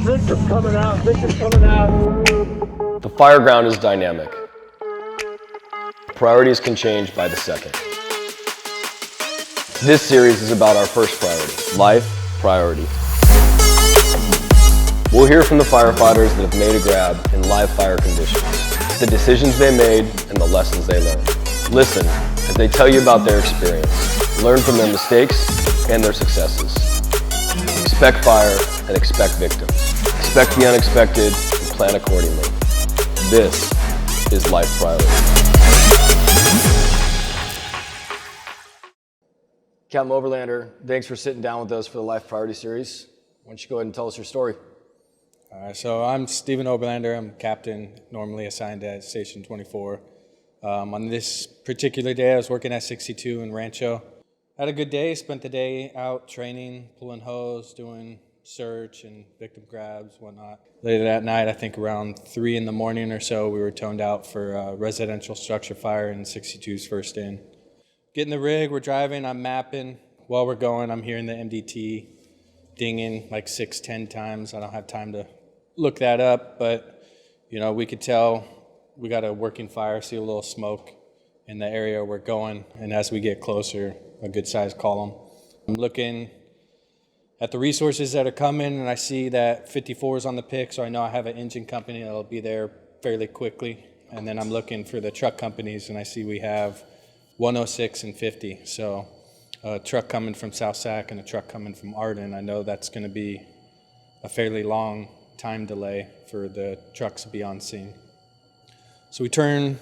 Victim coming out, victim coming out. The fire ground is dynamic. Priorities can change by the second. This series is about our first priority, life priority. We'll hear from the firefighters that have made a grab in live fire conditions, the decisions they made and the lessons they learned. Listen as they tell you about their experience, learn from their mistakes and their successes. Expect fire and expect victims. Expect the unexpected and plan accordingly. This is Life Priority. Captain Overlander, thanks for sitting down with us for the Life Priority series. Why don't you go ahead and tell us your story? So I'm Stephen Oberlander. I'm captain, normally assigned at Station 24. On this particular day, I was working at E62 in Rancho. Had a good day, spent the day out training, pulling hose, doing search and victim grabs, whatnot. Later that night, I think around 3 in the morning or so, we were toned out for a residential structure fire in 62's first in. Getting the rig, we're driving, I'm mapping. While we're going, I'm hearing the MDT dinging like 6-10 times. I don't have time to look that up, but you know, we could tell we got a working fire, see a little smoke in the area we're going, and as we get closer, a good sized column. I'm looking at the resources that are coming, and I see that 54 is on the pick, so I know I have an engine company that'll be there fairly quickly. And then I'm looking for the truck companies, and I see we have 106 and 50. So a truck coming from South Sac and a truck coming from Arden. I know that's going to be a fairly long time delay for the trucks to be on scene. So we turn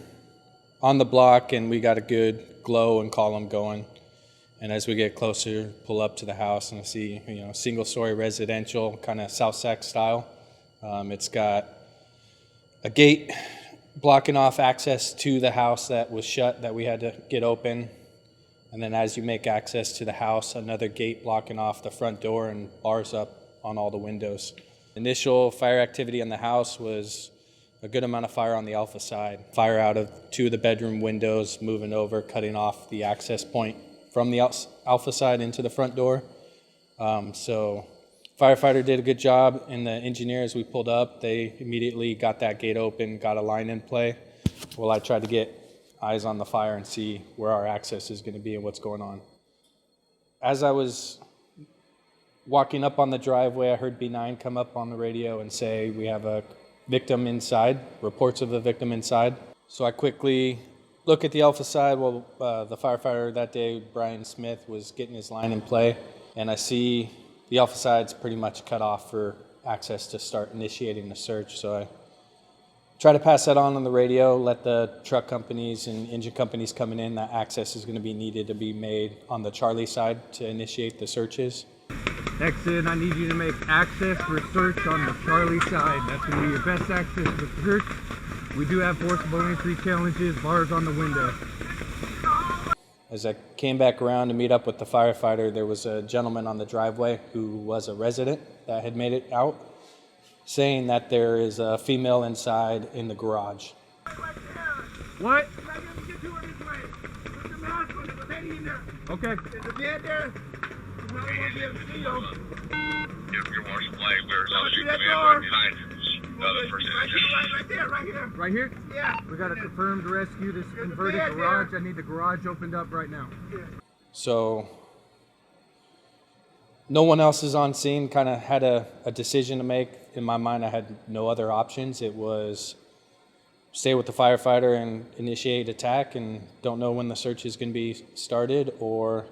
on the block, and we got a good glow and column going. And as we get closer, pull up to the house, and I see, single-story residential, kind of South Sac style. It's got a gate blocking off access to the house that was shut that we had to get open. And then as you make access to the house, another gate blocking off the front door and bars up on all the windows. Initial fire activity on the house was a good amount of fire on the alpha side. Fire out of 2 of the bedroom windows, moving over, cutting off the access point from the alpha side into the front door. So firefighter did a good job, and the engineers we pulled up, they immediately got that gate open, got a line in play. Well, I tried to get eyes on the fire and see where our access is going to be and what's going on. As I was walking up on the driveway, I heard B9 come up on the radio and say, we have a victim inside, reports of a victim inside. So I quickly look at the alpha side. Well, the firefighter that day, Brian Smith, was getting his line in play, and I see the alpha side's pretty much cut off for access to start initiating the search. So I try to pass that on the radio, let the truck companies and engine companies coming in, that access is going to be needed to be made on the Charlie side to initiate the searches. Exit, I need you to make access for search on the Charlie side. That's going to be your best access for search. We do have forcible entry challenges, bars on the window. As I came back around to meet up with the firefighter, there was a gentleman on the driveway who was a resident that had made it out, saying that there is a female inside in the garage. What? Okay. Right here? Yeah. We got a confirmed rescue. This converted garage. I need the garage opened up right now. So no one else is on scene. Kind of had a decision to make. In my mind, I had no other options. It was stay with the firefighter and initiate attack, and don't know when the search is going to be started, or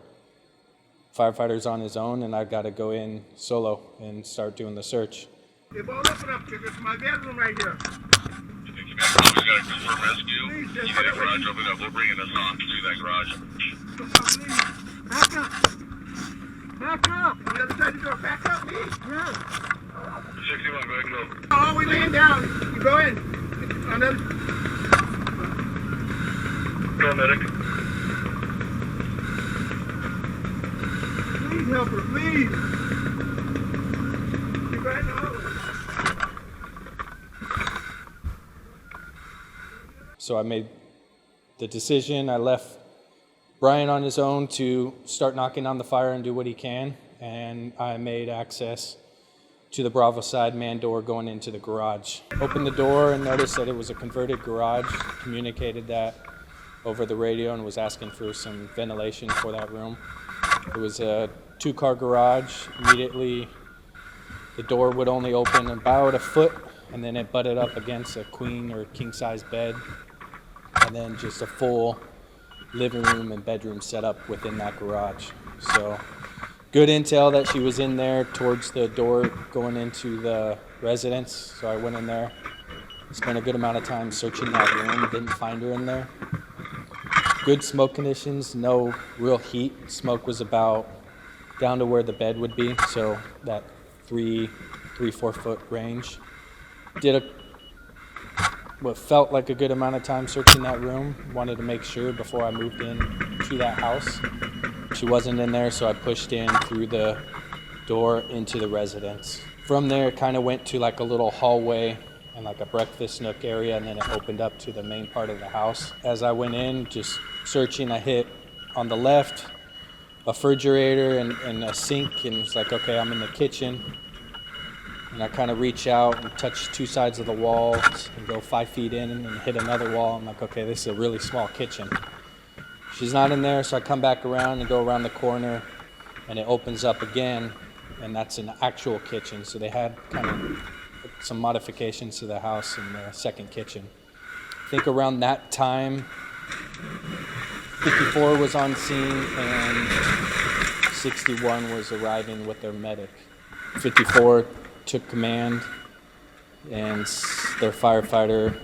firefighter's on his own and I've got to go in solo and start doing the search. If all open up, this is my bedroom right here. You think you got a confirmed rescue? You get that garage open up, we'll bring us on to that garage. Back up! Back up! On the other side of the door, back up, please! Yeah. 61, go ahead and go. Oh, we laying down. You go in. On the... Go, medic. Please help her, please! You right now. So I made the decision. I left Brian on his own to start knocking on the fire and do what he can. And I made access to the Bravo side man door going into the garage. Opened the door and noticed that it was a converted garage, communicated that over the radio and was asking for some ventilation for that room. It was a 2-car garage. Immediately the door would only open about a foot, and then it butted up against a queen or king size bed, and then just a full living room and bedroom setup within that garage. So good intel that she was in there towards the door going into the residence. So I went in there, spent a good amount of time searching that room, didn't find her in there. Good smoke conditions, no real heat. Smoke was about down to where the bed would be, so that 3-4 foot range. Did what felt like a good amount of time searching that room. Wanted to make sure before I moved in to that house. She wasn't in there, so I pushed in through the door into the residence. From there, it kind of went to like a little hallway and like a breakfast nook area, and then it opened up to the main part of the house. As I went in, just searching, I hit on the left a refrigerator and a sink, and it's like, okay, I'm in the kitchen. And I kind of reach out and touch 2 sides of the walls and go 5 feet in and hit another wall. I'm like, okay, this is a really small kitchen. She's not in there, so I come back around and go around the corner, and it opens up again, and that's an actual kitchen. So they had kind of some modifications to the house in the second kitchen. I think around that time, 54 was on scene and 61 was arriving with their medic. 54 took command, and their firefighter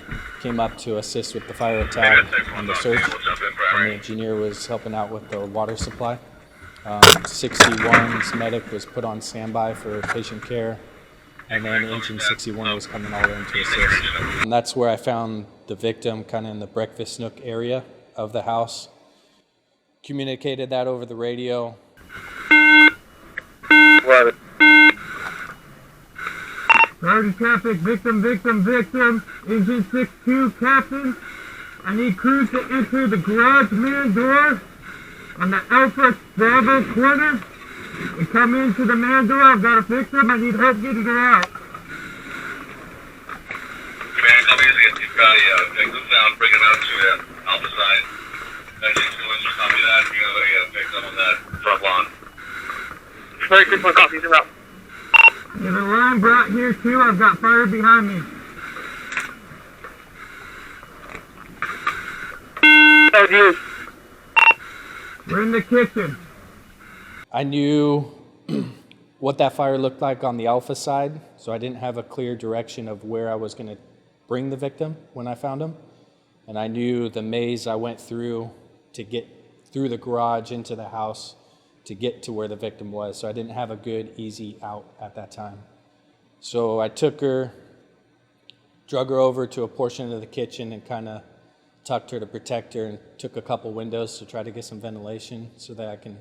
came up to assist with the fire attack and the search, and the engineer was helping out with the water supply. 61's medic was put on standby for patient care, and then engine 61 was coming all in to assist. And that's where I found the victim, kind of in the breakfast nook area of the house. Communicated that over the radio. Priority traffic, victim, engine 62, captain. I need crews to enter the garage man door on the Alpha Bravo corner and come into the man door. I've got a victim, I need help getting her out. Man, obviously you've got a victim sound, bring him out to the Alpha side. Engine 2 copy that, you know, a victim on that front lawn. Very good one, copy, you're out. There's a line brought here too. I've got fire behind me. Oh, dude. We're in the kitchen. I knew what that fire looked like on the Alpha side, so I didn't have a clear direction of where I was going to bring the victim when I found him. And I knew the maze I went through to get through the garage into the house to get to where the victim was. So I didn't have a good, easy out at that time. So I took her, drug her over to a portion of the kitchen and kind of tucked her to protect her, and took a couple windows to try to get some ventilation so that I can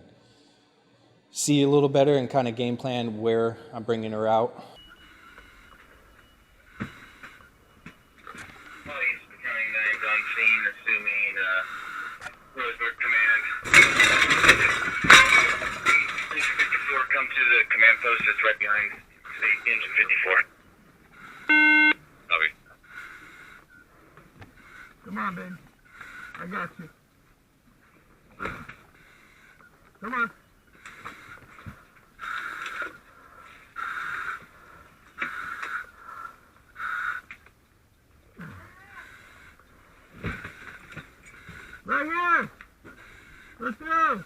see a little better and kind of game plan where I'm bringing her out. Police becoming named on scene, assuming Roseburg Command. 54, come to the command post that's right behind engine 54. Copy. Come on, baby. I got you. Come on. Right here. Let's go.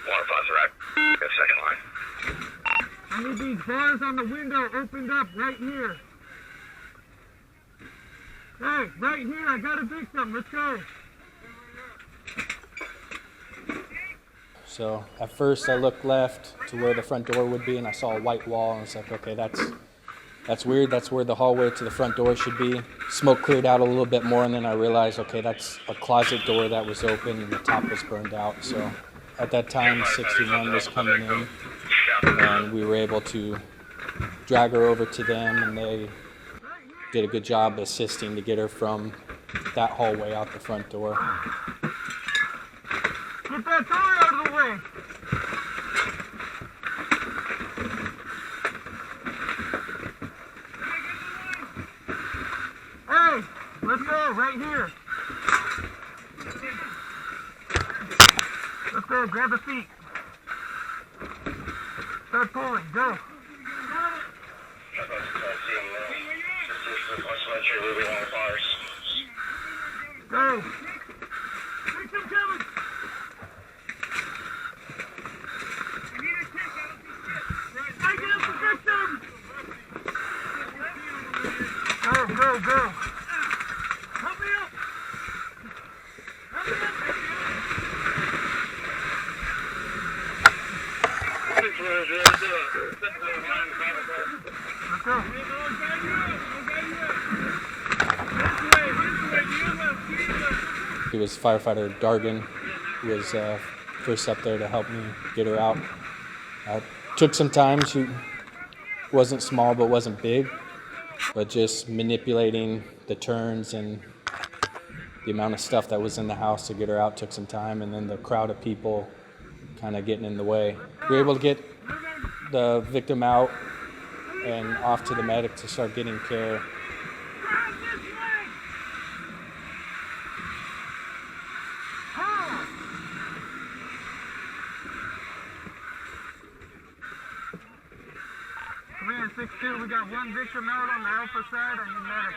Water faucet right. Got second line. I need these bars on the window opened up right here. Hey, right here, I got a victim. Let's go. So at first I looked left to where the front door would be, and I saw a white wall, and I was like, okay, that's weird. That's where the hallway to the front door should be. Smoke cleared out a little bit more, and then I realized, okay, that's a closet door that was open and the top was burned out. So at that time, 61 was coming in, and we were able to drag her over to them, and they did a good job assisting to get her from that hallway out the front door. Get that door out of the way. right here. Let's go, grab the feet. Start pulling, go. Go. Victim coming. I need a kick. I get up the victim. Go, go, go. Help me up. Help me up. Let's go. It was firefighter Dargan who was first up there to help me get her out. Took some time. She wasn't small but wasn't big, but just manipulating the turns and the amount of stuff that was in the house to get her out took some time, and then the crowd of people kind of getting in the way. We were able to get the victim out and off to the medic to start getting care. Command 6-2, we got one victim out on the alpha side. I need medic.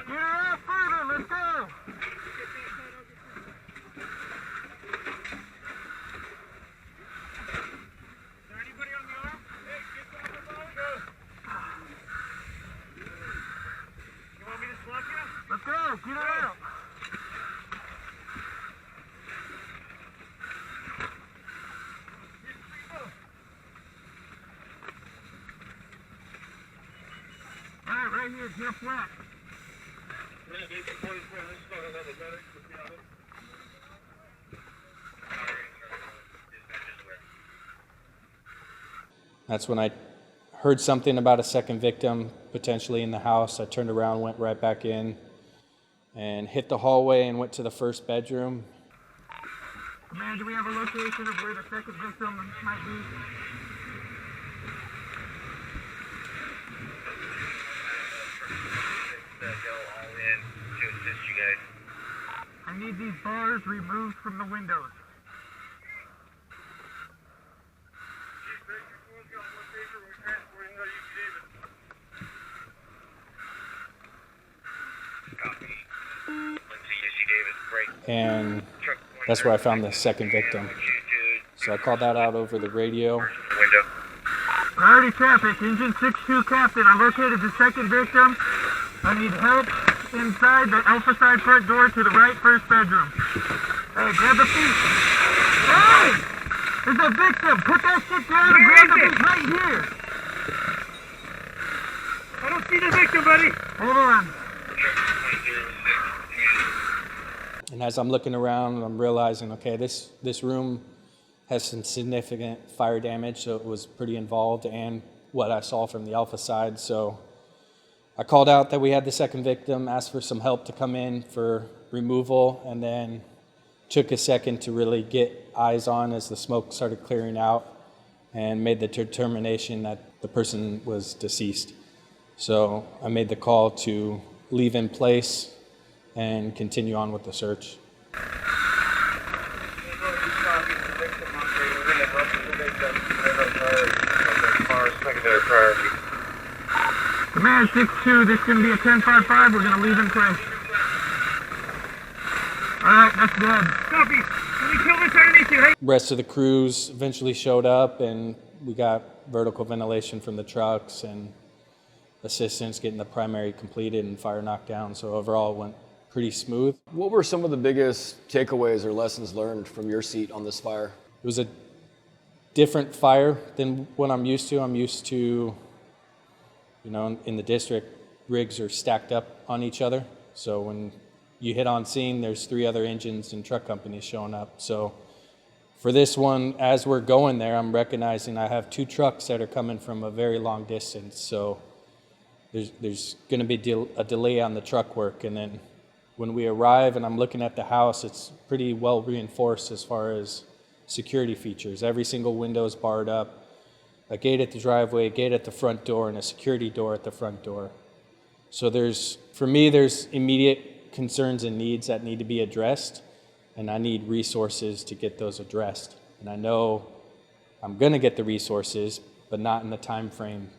Get her out further, let's go! Let's go, get her out! Alright, right here, get flat. That's when I heard something about a second victim potentially in the house. I turned around, went right back in, and hit the hallway and went to the first bedroom. Command, do we have a location of where the second victim might be? I need these bars removed from the windows. And that's where I found the second victim. So I called that out over the radio. Priority traffic, engine 62 captain. I located the second victim. I need help inside the alpha side front door to the right first bedroom. Hey, grab the feet. Hey! There's a victim. Put that shit down and grab the feet right here. I don't see the victim, buddy. Hold on. And as I'm looking around, I'm realizing, okay, this room has some significant fire damage, so it was pretty involved, and what I saw from the alpha side. So I called out that we had the second victim, asked for some help to come in for removal, and then took a second to really get eyes on as the smoke started clearing out, and made the determination that the person was deceased. So I made the call to leave in place and continue on with the search. Command 6-2, this is going to be a 10-5-5. We're going to leave in place. Alright, that's good. Copy. Can we kill this underneath you? Hey? Rest of the crews eventually showed up, and we got vertical ventilation from the trucks and assistance getting the primary completed and fire knocked down. So overall it went pretty smooth. What were some of the biggest takeaways or lessons learned from your seat on this fire? It was a different fire than what I'm used to. I'm used to, you know, in the district, rigs are stacked up on each other. So when you hit on scene, there's 3 other engines and truck companies showing up. So for this one, as we're going there, I'm recognizing I have 2 trucks that are coming from a very long distance. So there's going to be a delay on the truck work. And then when we arrive and I'm looking at the house, it's pretty well reinforced as far as security features. Every single window is barred up. a gate at the driveway, a gate at the front door, and a security door at the front door. So for me, there's immediate concerns and needs that need to be addressed, and I need resources to get those addressed. And I know I'm going to get the resources, but not in the time frame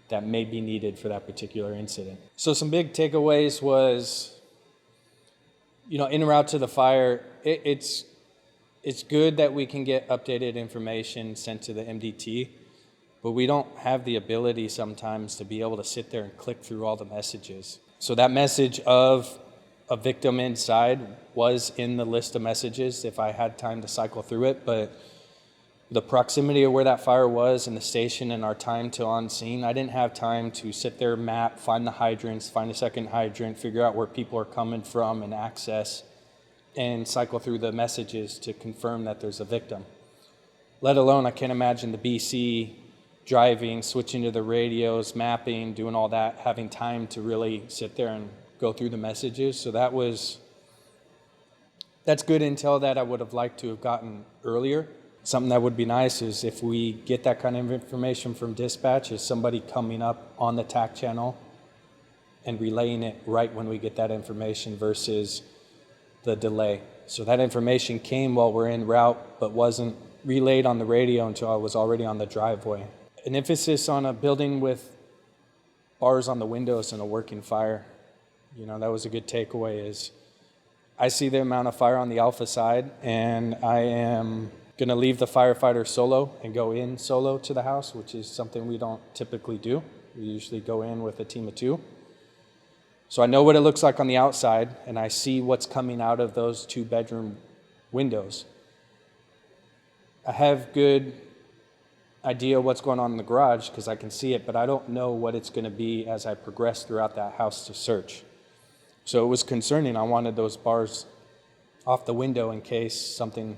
that may be needed for that particular incident. So some big takeaways was, en route to the fire, it's good that we can get updated information sent to the MDT, but we don't have the ability sometimes to be able to sit there and click through all the messages. So that message of a victim inside was in the list of messages if I had time to cycle through it, but the proximity of where that fire was and the station and our time to on scene, I didn't have time to sit there, map, find the hydrants, find a second hydrant, figure out where people are coming from and access, and cycle through the messages to confirm that there's a victim. Let alone, I can't imagine the BC driving, switching to the radios, mapping, doing all that, having time to really sit there and go through the messages. So that's good intel that I would have liked to have gotten earlier. Something that would be nice is if we get that kind of information from dispatch, is somebody coming up on the TAC channel and relaying it right when we get that information versus the delay. So that information came while we're en route, but wasn't relayed on the radio until I was already on the driveway. An emphasis on a building with bars on the windows and a working fire. That was a good takeaway. Is I see the amount of fire on the Alpha side, and I am going to leave the firefighter solo and go in solo to the house, which is something we don't typically do. We usually go in with a team of 2. So I know what it looks like on the outside, and I see what's coming out of those 2-bedroom windows. I have good idea what's going on in the garage because I can see it, but I don't know what it's going to be as I progress throughout that house to search. So it was concerning. I wanted those bars off the window in case something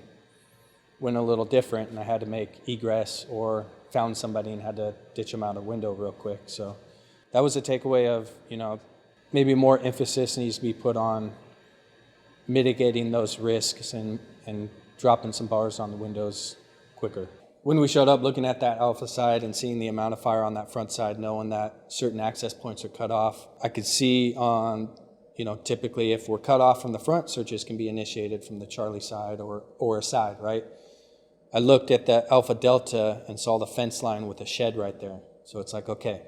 went a little different and I had to make egress or found somebody and had to ditch them out a window real quick. So that was a takeaway of, maybe more emphasis needs to be put on mitigating those risks and dropping some bars on the windows quicker. When we showed up looking at that Alpha side and seeing the amount of fire on that front side, knowing that certain access points are cut off, I could see on, typically if we're cut off from the front, searches can be initiated from the Charlie side or a side, right? I looked at the Alpha Delta and saw the fence line with a shed right there. So it's like, okay,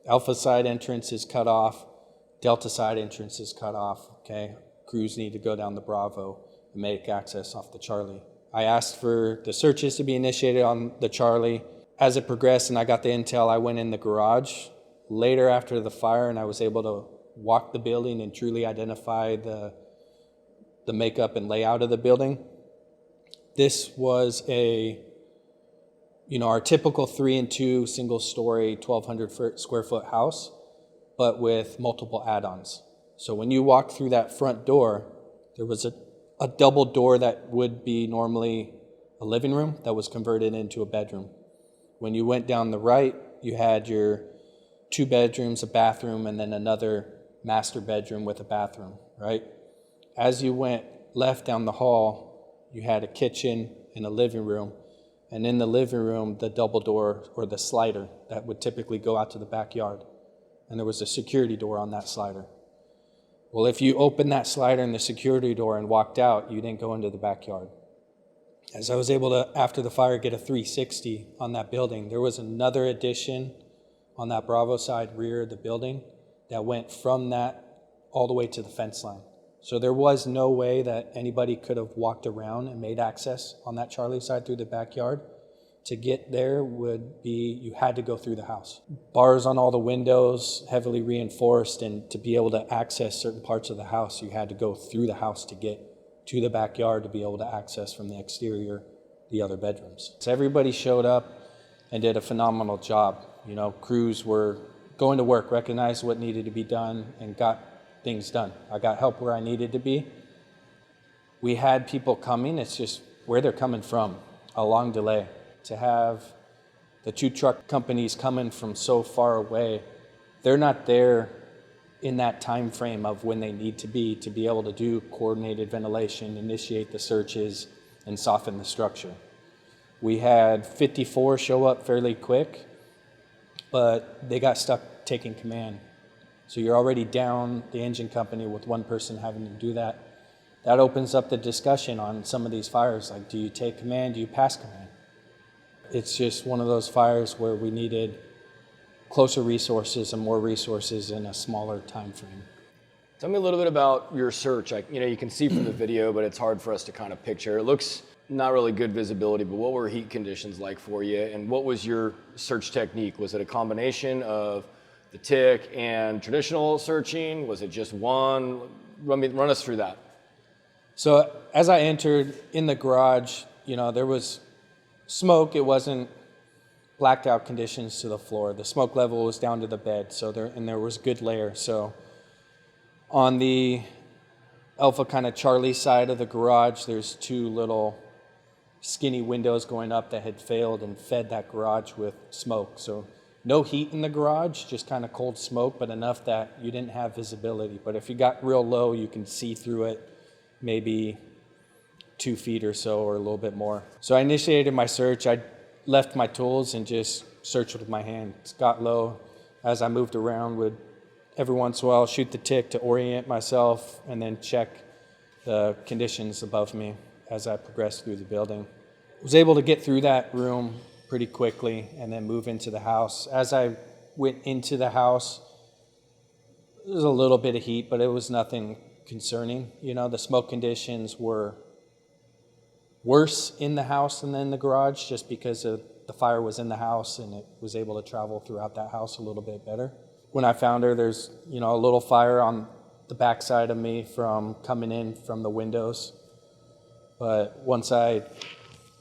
Alpha side entrance is cut off, Delta side entrance is cut off, okay? Crews need to go down the Bravo and make access off the Charlie. I asked for the searches to be initiated on the Charlie. As it progressed and I got the intel, I went in the garage later after the fire and I was able to walk the building and truly identify the makeup and layout of the building. This was our typical 3 and 2 single story, 1,200 square foot house, but with multiple add-ons. So when you walk through that front door, there was a double door that would be normally a living room that was converted into a bedroom. When you went down the right, you had your 2 bedrooms, a bathroom, and then another master bedroom with a bathroom, right? As you went left down the hall, you had a kitchen and a living room. And in the living room, the double door or the slider that would typically go out to the backyard. And there was a security door on that slider. Well, if you opened that slider and the security door and walked out, you didn't go into the backyard. As I was able to, after the fire, get a 360 on that building, there was another addition on that Bravo side rear of the building that went from that all the way to the fence line. So there was no way that anybody could have walked around and made access on that Charlie side through the backyard. To get there would be, you had to go through the house. Bars on all the windows, heavily reinforced, and to be able to access certain parts of the house, you had to go through the house to get to the backyard to be able to access from the exterior the other bedrooms. So everybody showed up and did a phenomenal job. Crews were going to work, recognized what needed to be done, and got things done. I got help where I needed to be. We had people coming, it's just where they're coming from, a long delay. To have the 2 truck companies coming from so far away, they're not there in that time frame of when they need to be able to do coordinated ventilation, initiate the searches, and soften the structure. We had 54 show up fairly quick, but they got stuck taking command. So you're already down the engine company with one person having to do that. That opens up the discussion on some of these fires, like do you take command, do you pass command? It's just one of those fires where we needed closer resources and more resources in a smaller time frame. Tell me a little bit about your search. You can see from the video, but it's hard for us to kind of picture. It looks not really good visibility, but what were heat conditions like for you? And what was your search technique? Was it a combination of the TIC and traditional searching? Was it just one? Run us through that. So as I entered in the garage, there was smoke. It wasn't blacked out conditions to the floor. The smoke level was down to the bed, there was a good layer. So on the Alpha kind of Charlie side of the garage, there's two little skinny windows going up that had failed and fed that garage with smoke. So no heat in the garage, just kind of cold smoke, but enough that you didn't have visibility. But if you got real low, you can see through it maybe 2 feet or so, or a little bit more. So I initiated my search. I left my tools and just searched with my hands. Got low. As I moved around, would every once in a while shoot the TIC to orient myself and then check the conditions above me as I progressed through the building. I was able to get through that room pretty quickly and then move into the house. As I went into the house, there was a little bit of heat, but it was nothing concerning. The smoke conditions were worse in the house than in the garage, just because the fire was in the house and it was able to travel throughout that house a little bit better. When I found her, there's a little fire on the backside of me from coming in from the windows. But once I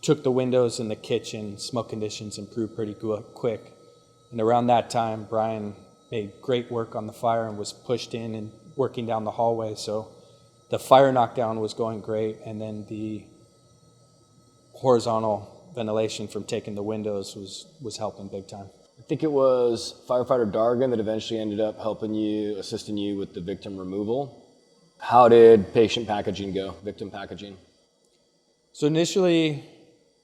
took the windows in the kitchen, smoke conditions improved pretty quick. And around that time, Brian made great work on the fire and was pushed in and working down the hallway. So the fire knockdown was going great, and then the horizontal ventilation from taking the windows was helping big time. I think it was firefighter Dargan that eventually ended up assisting you with the victim removal. How did patient packaging go, victim packaging? So initially,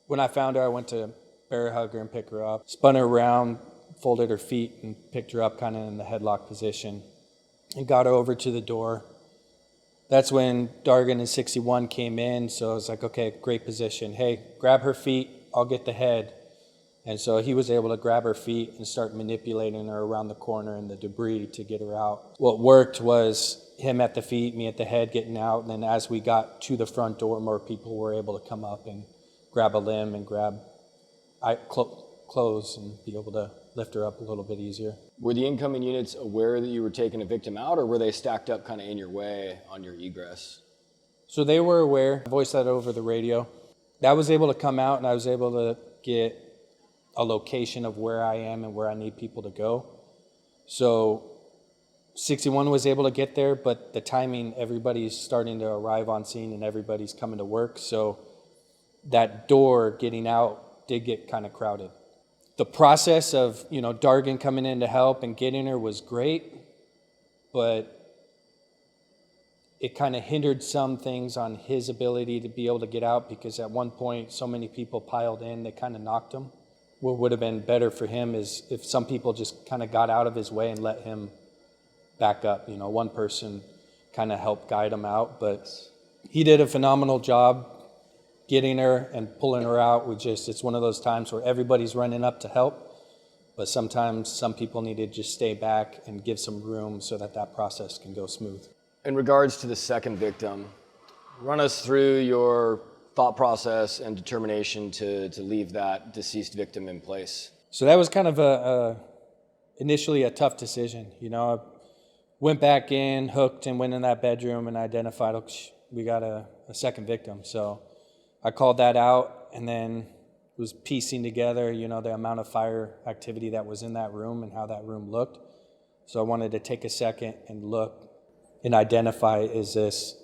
when I found her, I went to bear hug her and pick her up, spun her around, folded her feet, and picked her up kind of in the headlock position, and got her over to the door. That's when Dargan and 61 came in, so I was like, okay, great position. Hey, grab her feet, I'll get the head. And so he was able to grab her feet and start manipulating her around the corner and the debris to get her out. What worked was him at the feet, me at the head, getting out, and then as we got to the front door, more people were able to come up and grab a limb and grab clothes and be able to lift her up a little bit easier. Were the incoming units aware that you were taking a victim out, or were they stacked up kind of in your way on your egress? So they were aware. I voiced that over the radio. That was able to come out, and I was able to get a location of where I am and where I need people to go. So 61 was able to get there, but the timing, everybody's starting to arrive on scene and everybody's coming to work. So that door getting out did get kind of crowded. The process of, Dargan coming in to help and getting her was great, but it kind of hindered some things on his ability to be able to get out, because at one point so many people piled in, they kind of knocked him. What would have been better for him is if some people just kind of got out of his way and let him back up. One person kind of helped guide him out, but he did a phenomenal job getting her and pulling her out. It's one of those times where everybody's running up to help, but sometimes some people need to just stay back and give some room so that process can go smooth. In regards to the second victim, run us through your thought process and determination to leave that deceased victim in place. So that was kind of initially a tough decision. I went back in, hooked, and went in that bedroom and identified, we got a second victim. So I called that out and then was piecing together, the amount of fire activity that was in that room and how that room looked. So I wanted to take a second and look and identify, is this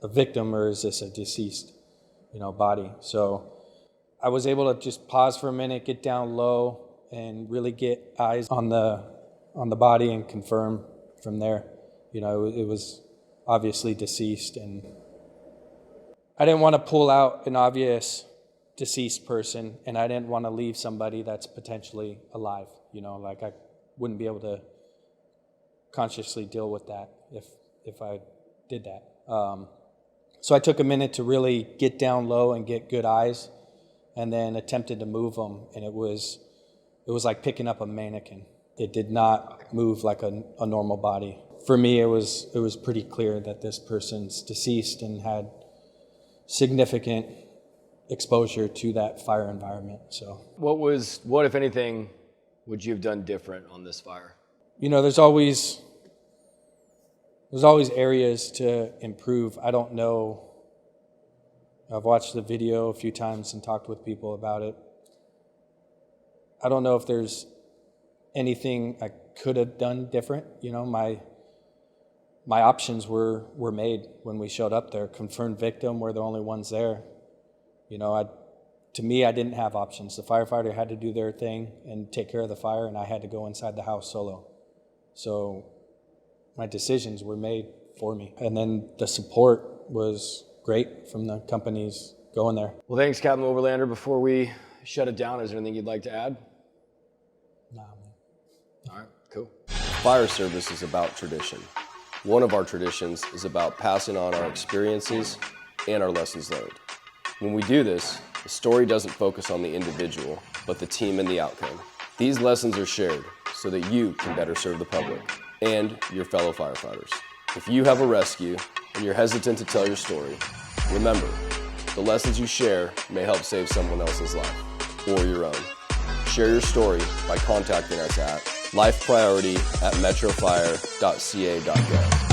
a victim or is this a deceased, body? So I was able to just pause for a minute, get down low, and really get eyes on the body and confirm from there. It was obviously deceased, and I didn't want to pull out an obvious deceased person, and I didn't want to leave somebody that's potentially alive. You know, like I wouldn't be able to consciously deal with that if I did that. So I took a minute to really get down low and get good eyes, and then attempted to move them, and it was like picking up a mannequin. It did not move like a normal body. For me, it was pretty clear that this person's deceased and had significant exposure to that fire environment. So, What if anything, would you have done different on this fire? you know, there's always areas to improve. I don't know. I've watched the video a few times and talked with people about it. I don't know if there's anything I could have done different. You know, my options were made when we showed up there. Confirmed victim, we're the only ones there. You know, to me, I didn't have options. The firefighter had to do their thing and take care of the fire, and I had to go inside the house solo. So my decisions were made for me. And then the support was great from the companies going there. Well, thanks, Captain Overlander. Before we shut it down, is there anything you'd like to add? Nah, man. All right, cool. Fire service is about tradition. One of our traditions is about passing on our experiences and our lessons learned. When we do this, the story doesn't focus on the individual, but the team and the outcome. These lessons are shared so that you can better serve the public and your fellow firefighters. If you have a rescue and you're hesitant to tell your story, remember, the lessons you share may help save someone else's life or your own. Share your story by contacting us at lifepriority@metrofire.ca.gov.